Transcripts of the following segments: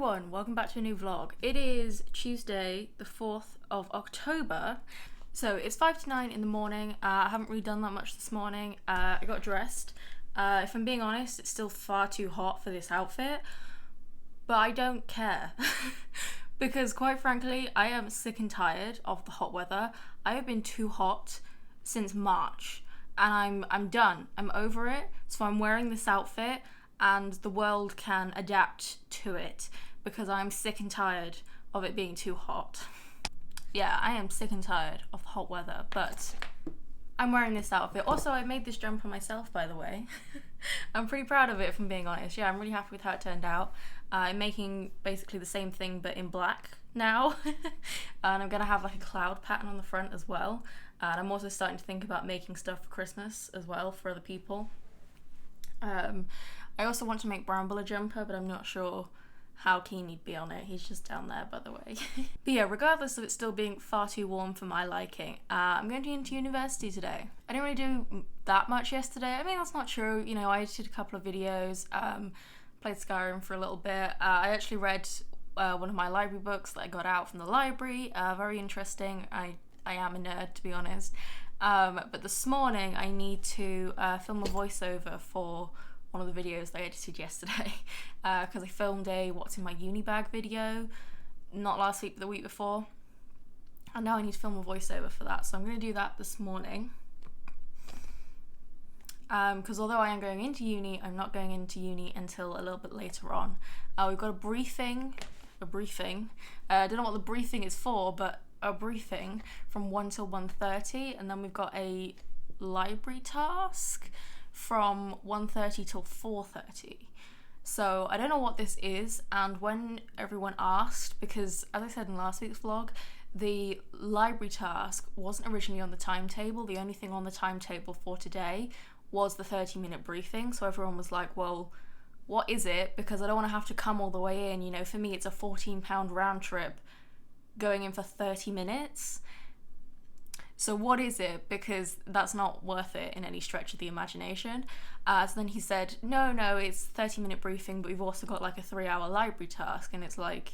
everyone, welcome back to a new vlog. It is Tuesday the 4th of October, so it's 5 to 9 in the morning. I haven't really done that much this morning. I got dressed. If I'm being honest, it's still far too hot for this outfit, but I don't care because quite frankly, I am sick and tired of the hot weather. I have been too hot since March and I'm done. I'm over it, so I'm wearing this outfit and the world can adapt to it because I'm sick and tired of it being too hot. Yeah, I am sick and tired of the hot weather, but I'm wearing this outfit. Also, I made this jumper myself, by the way. I'm pretty proud of it, if I'm being honest. Yeah, I'm really happy with how it turned out. I'm making basically the same thing, but in black now. And I'm gonna have like a cloud pattern on the front as well. And I'm also starting to think about making stuff for Christmas as well for other people. I also want to make Bramble a jumper, but I'm not sure how keen he'd be on it. He's just down there, by the way. But yeah, regardless of it still being far too warm for my liking, I'm going into university today. I didn't really do that much yesterday. I mean, that's not true. You know, I edited a couple of videos, played Skyrim for a little bit. I actually read one of my library books that I got out from the library. Very interesting. I am a nerd, to be honest. But this morning I need to film a voiceover for one of the videos that I edited yesterday because I filmed a what's in my uni bag video not last week but the week before, and now I need to film a voiceover for that, so I'm going to do that this morning because although I am going into uni, I'm not going into uni until a little bit later on. We've got a briefing. I don't know what the briefing is for, but a briefing from 1 till 1:30, and then we've got a library task from 1:30 till 4:30. So I don't know what this is, and when everyone asked, because as I said in last week's vlog, the library task wasn't originally on the timetable. The only thing on the timetable for today was the 30-minute briefing, so everyone was like, well, what is it? Because I don't want to have to come all the way in. You know, for me it's a £14 round trip going in for 30 minutes. So what is it? Because that's not worth it in any stretch of the imagination. So then he said, no, it's 30-minute briefing, but we've also got like a 3-hour library task. And it's like,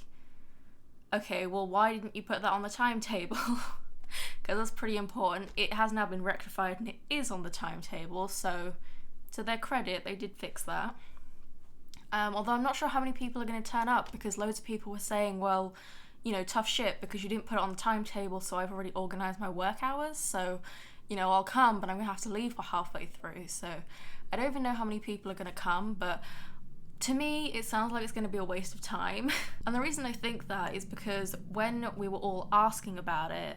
okay, well, why didn't you put that on the timetable? Because that's pretty important. It has now been rectified and it is on the timetable. So to their credit, they did fix that. Although I'm not sure how many people are going to turn up, because loads of people were saying, well, you know, tough shit because you didn't put it on the timetable, so I've already organised my work hours, so, you know, I'll come, but I'm going to have to leave for halfway through, so I don't even know how many people are going to come, but to me, it sounds like it's going to be a waste of time. And the reason I think that is because when we were all asking about it,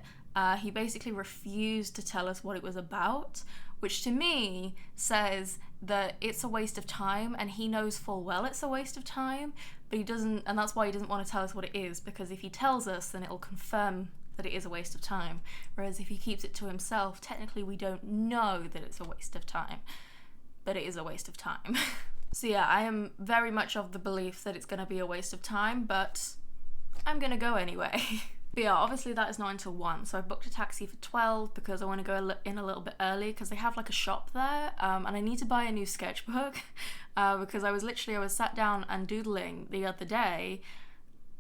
he basically refused to tell us what it was about, which to me says that it's a waste of time, and he knows full well it's a waste of time, but he doesn't, and that's why he doesn't want to tell us what it is, because if he tells us, then it'll confirm that it is a waste of time, whereas if he keeps it to himself, technically we don't know that it's a waste of time, but it is a waste of time. So yeah, I am very much of the belief that it's going to be a waste of time, but I'm going to go anyway. But yeah, obviously that is not until 1, so I booked a taxi for 12 because I want to go in a little bit early because they have like a shop there, and I need to buy a new sketchbook because I was sat down and doodling the other day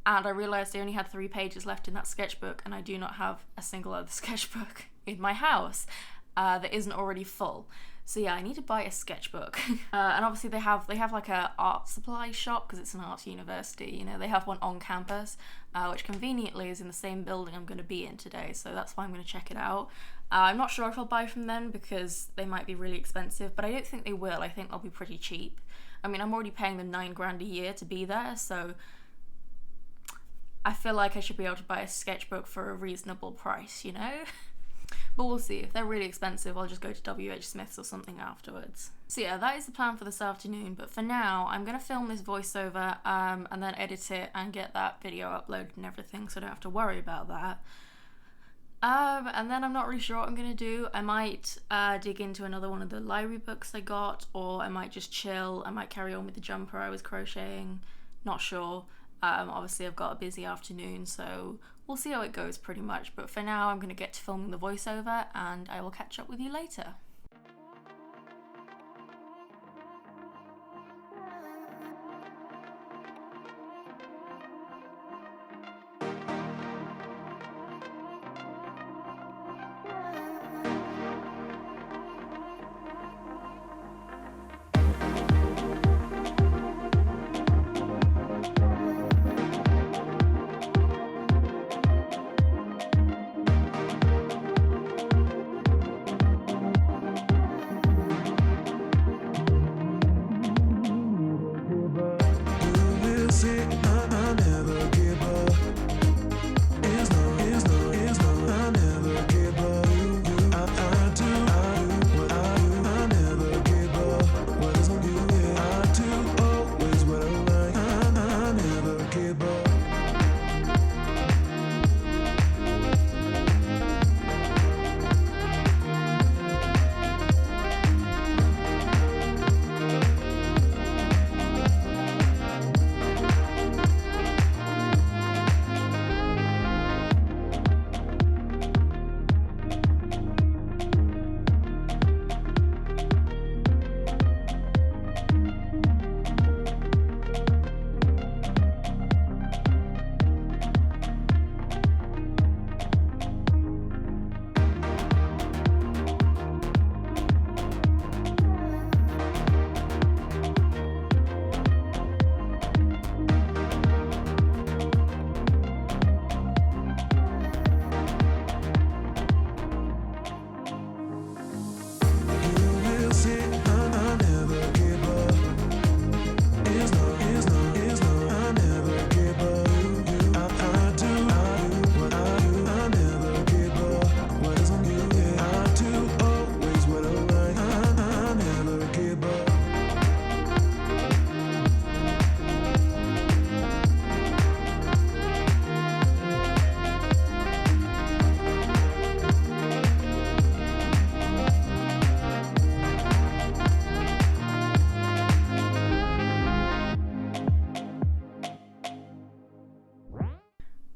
and I realised I only had 3 pages left in that sketchbook, and I do not have a single other sketchbook in my house that isn't already full. So yeah, I need to buy a sketchbook. And obviously they have like a art supply shop because it's an art university, you know, they have one on campus, which conveniently is in the same building I'm going to be in today, so that's why I'm going to check it out. I'm not sure if I'll buy from them because they might be really expensive, but I don't think they will. I think they'll be pretty cheap. I mean, I'm already paying them $9,000 a year to be there, so I feel like I should be able to buy a sketchbook for a reasonable price, you know? But we'll see. If they're really expensive, I'll just go to WH Smith's or something afterwards. So yeah, that is the plan for this afternoon, but for now, I'm going to film this voiceover and then edit it and get that video uploaded and everything, so I don't have to worry about that. And then I'm not really sure what I'm going to do. I might dig into another one of the library books I got, or I might just chill. I might carry on with the jumper I was crocheting. Not sure. Obviously I've got a busy afternoon, so we'll see how it goes pretty much, but for now I'm going to get to filming the voiceover and I will catch up with you later.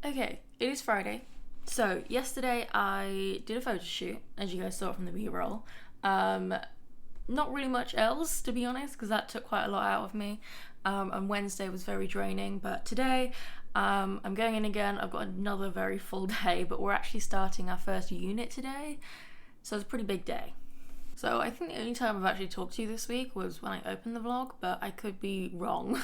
Okay, it is Friday. So yesterday I did a photo shoot, as you guys saw from the B-roll. Not really much else, to be honest, because that took quite a lot out of me. And Wednesday was very draining, but today I'm going in again. I've got another very full day, but we're actually starting our first unit today, so it's a pretty big day. So I think the only time I've actually talked to you this week was when I opened the vlog, but I could be wrong.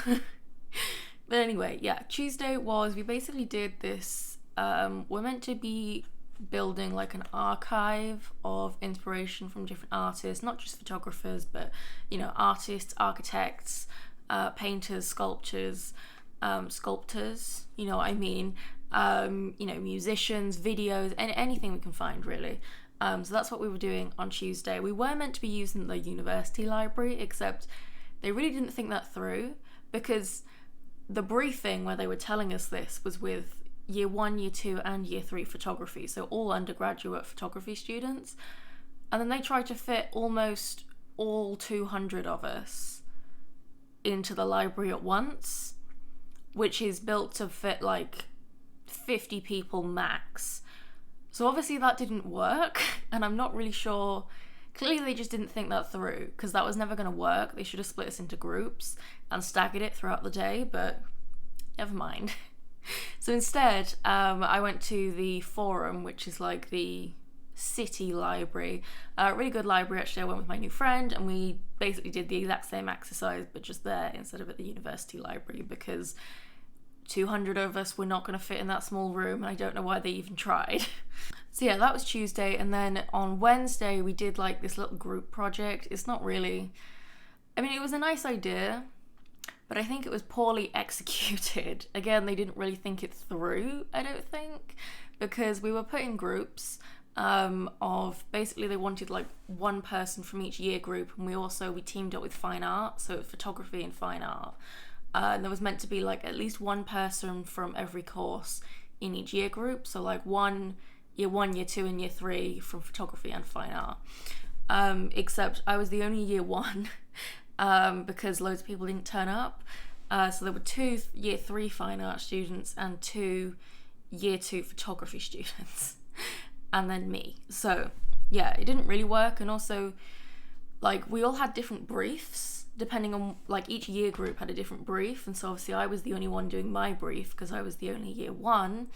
But anyway, yeah, Tuesday we basically did this, we're meant to be building like an archive of inspiration from different artists, not just photographers, but, you know, artists, architects, painters, sculptors, you know what I mean, you know, musicians, videos, and anything we can find, really. So that's what we were doing on Tuesday. We were meant to be using the university library, except they really didn't think that through, because the briefing where they were telling us this was with year 1, year 2 and year 3 photography, so all undergraduate photography students, and then they tried to fit almost all 200 of us into the library at once, which is built to fit like 50 people max. So obviously that didn't work, and I'm not really sure. Clearly they just didn't think that through, because that was never going to work. They should have split us into groups and staggered it throughout the day, but never mind. So instead, I went to the Forum, which is like the city library. Really good library, actually. I went with my new friend, and we basically did the exact same exercise, but just there instead of at the university library, because 200 of us were not going to fit in that small room, and I don't know why they even tried. So yeah, that was Tuesday, and then on Wednesday we did like this little group project. It's not really, I mean, it was a nice idea, but I think it was poorly executed. Again, they didn't really think it through, I don't think, because we were put in groups of, basically they wanted like one person from each year group, and we teamed up with fine art, so photography and fine art. And there was meant to be like at least one person from every course in each year group, so like year 1, year 2 and year 3 from photography and fine art. Except I was the only year 1 because loads of people didn't turn up. So there were 2 year 3 fine art students and 2 year 2 photography students, and then me. So yeah, it didn't really work. And also, like, we all had different briefs depending on, like, each year group had a different brief, and so obviously I was the only one doing my brief because I was the only year 1.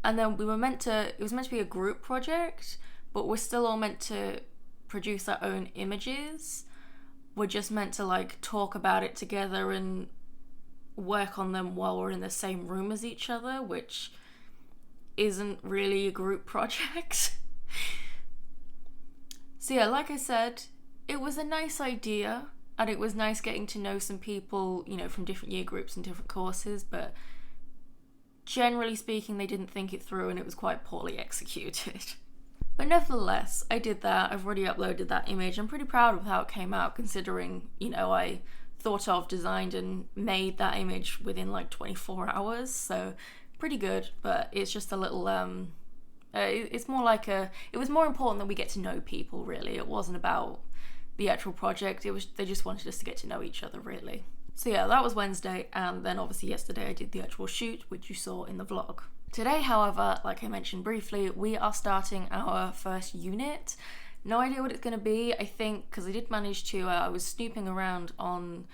And then it was meant to be a group project, but we're still all meant to produce our own images. We're just meant to like talk about it together and work on them while we're in the same room as each other, which isn't really a group project. So yeah, like I said, it was a nice idea, and it was nice getting to know some people, you know, from different year groups and different courses, but generally speaking, they didn't think it through, and it was quite poorly executed. But nevertheless, I did that. I've already uploaded that image. I'm pretty proud of how it came out, considering, you know, I thought of, designed and made that image within like 24 hours, so pretty good. But it's just a little it's more like it was more important that we get to know people, really. It wasn't about the actual project. They just wanted us to get to know each other, really. So yeah, that was Wednesday, and then obviously yesterday I did the actual shoot, which you saw in the vlog. Today, however, like I mentioned briefly, we are starting our first unit. No idea what it's going to be. I think, because I did manage to, I was snooping around on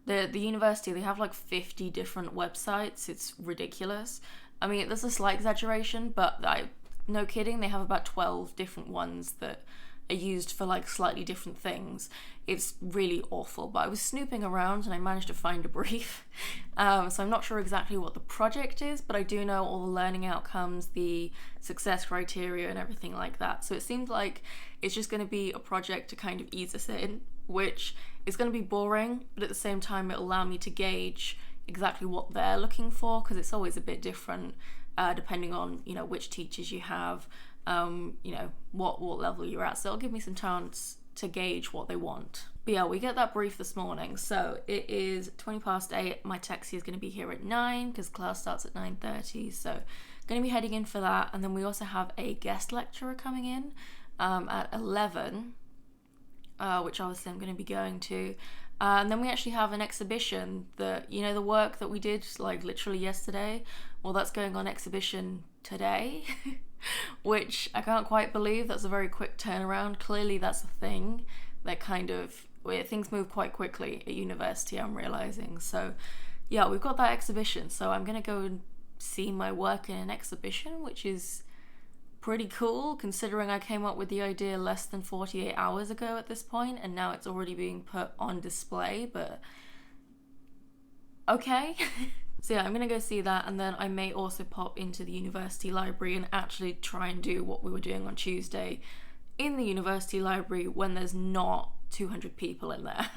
the university. They have like 50 different websites. It's ridiculous. I mean, there's a slight exaggeration, but no kidding, they have about 12 different ones that are used for like slightly different things. It's really awful, but I was snooping around and I managed to find a brief. So I'm not sure exactly what the project is, but I do know all the learning outcomes, the success criteria and everything like that. So it seems like it's just going to be a project to kind of ease us in, which is going to be boring, but at the same time it'll allow me to gauge exactly what they're looking for, because it's always a bit different depending on, you know, which teachers you have, you know, what level you're at. So it'll give me some chance to gauge what they want. But yeah, we get that brief this morning. So it is 8:20. My taxi is going to be here at 9 because class starts at 9:30. So going to be heading in for that. And then we also have a guest lecturer coming in at 11, which obviously I'm going to be going to. And then we actually have an exhibition that, you know, the work that we did like literally yesterday, well, that's going on exhibition today, which I can't quite believe. That's a very quick turnaround. Clearly that's a thing that kind of, where things move quite quickly at university, I'm realizing. So yeah, we've got that exhibition. So I'm going to go and see my work in an exhibition, which is pretty cool considering I came up with the idea less than 48 hours ago at this point, and now it's already being put on display, but okay. So yeah, I'm gonna go see that, and then I may also pop into the university library and actually try and do what we were doing on Tuesday in the university library when there's not 200 people in there.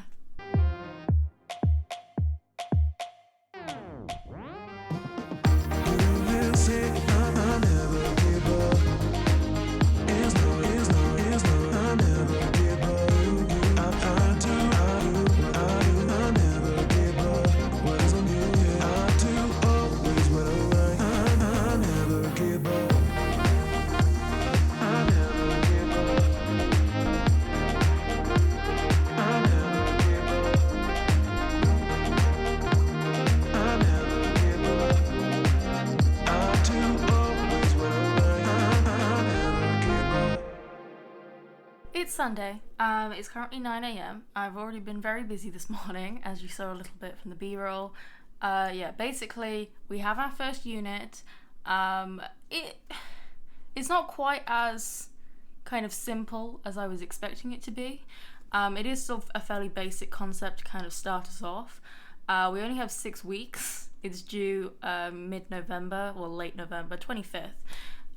It's Sunday. It's currently 9 a.m. I've already been very busy this morning, as you saw a little bit from the B-roll. Yeah, basically, we have our first unit. It's not quite as kind of simple as I was expecting it to be. It is still a fairly basic concept to kind of start us off. We only have 6 weeks. It's due mid-November, or late November, 25th.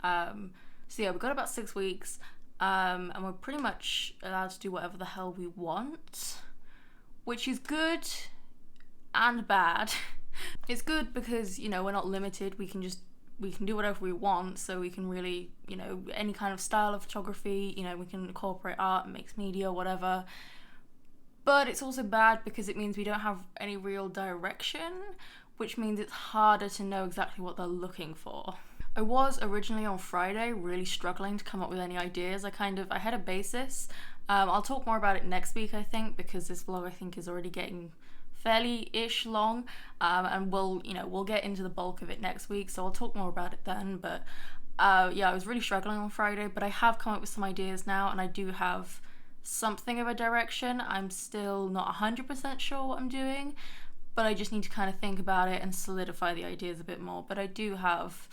So yeah, we've got about 6 weeks. And we're pretty much allowed to do whatever the hell we want, which is good and bad. It's good because, you know, we're not limited. We can do whatever we want, so we can really, you know, any kind of style of photography, you know, we can incorporate art and mixed media, whatever. But it's also bad because it means we don't have any real direction, which means it's harder to know exactly what they're looking for. I was originally on Friday really struggling to come up with any ideas. I had a basis. I'll talk more about it next week, I think, because this vlog I think is already getting fairly-ish long, and we'll get into the bulk of it next week, so I'll talk more about it then. But yeah, I was really struggling on Friday, but I have come up with some ideas now, and I do have something of a direction. I'm still not 100% sure what I'm doing, but I just need to kind of think about it and solidify the ideas a bit more. But I do have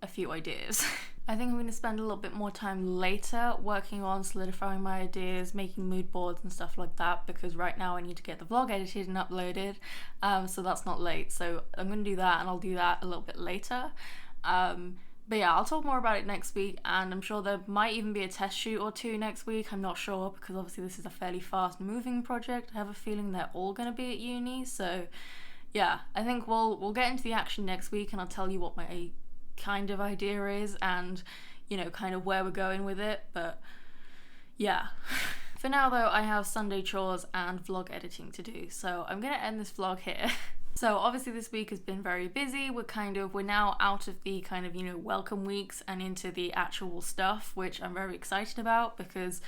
a few ideas. I think I'm going to spend a little bit more time later working on solidifying my ideas, making mood boards and stuff like that, because right now I need to get the vlog edited and uploaded, so that's not late. So I'm going to do that, and I'll do that a little bit later. But yeah, I'll talk more about it next week, and I'm sure there might even be a test shoot or two next week. I'm not sure, because obviously this is a fairly fast moving project. I have a feeling they're all going to be at uni, so yeah, I think we'll get into the action next week, and I'll tell you what my kind of idea is, and you know, kind of where we're going with it. But yeah, for now though, I have Sunday chores and vlog editing to do, so I'm gonna end this vlog here. So obviously this week has been very busy. We're now out of the kind of, you know, welcome weeks and into the actual stuff, which I'm very excited about, because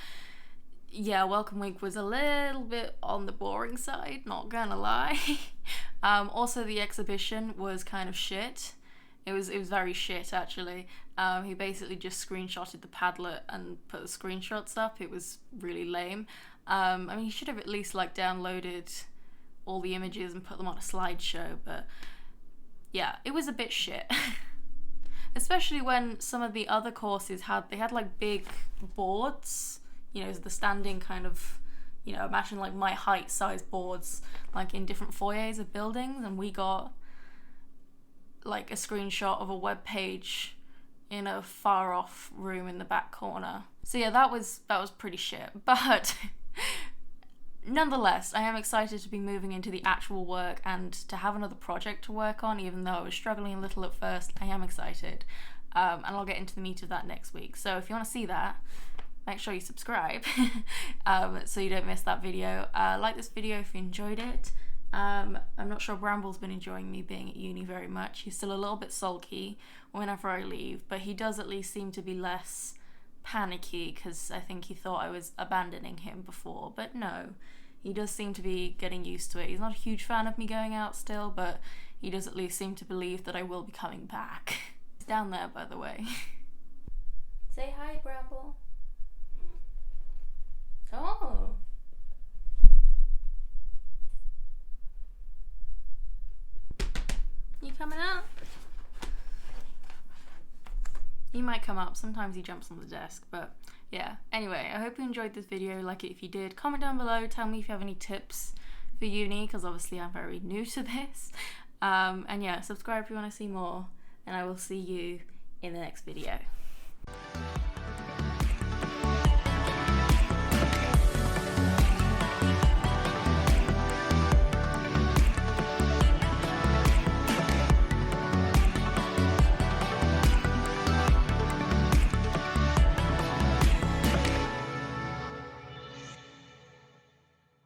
yeah, welcome week was a little bit on the boring side, not gonna lie. Also the exhibition was kind of shit. It was very shit, actually. He basically just screenshotted the Padlet and put the screenshots up. It was really lame. I mean, he should have at least like downloaded all the images and put them on a slideshow, but yeah, it was a bit shit. Especially when some of the other courses had like big boards, you know, the standing kind of, you know, imagine like my height size boards, like in different foyers of buildings, and we got like a screenshot of a web page in a far off room in the back corner. So yeah, that was pretty shit. But nonetheless, I am excited to be moving into the actual work and to have another project to work on, even though I was struggling a little at first. I am excited. And I'll get into the meat of that next week. So if you want to see that, make sure you subscribe so you don't miss that video. Like this video if you enjoyed it. I'm not sure Bramble's been enjoying me being at uni very much. He's still a little bit sulky whenever I leave, but he does at least seem to be less panicky, because I think he thought I was abandoning him before, but no, he does seem to be getting used to it. He's not a huge fan of me going out still, but he does at least seem to believe that I will be coming back. He's down there, by the way. Say hi, Bramble. Oh. You coming up? He might come up. Sometimes he jumps on the desk, but yeah. Anyway, I hope you enjoyed this video. Like it if you did. Comment down below. Tell me if you have any tips for uni, because obviously I'm very new to this. And yeah, subscribe if you want to see more, and I will see you in the next video.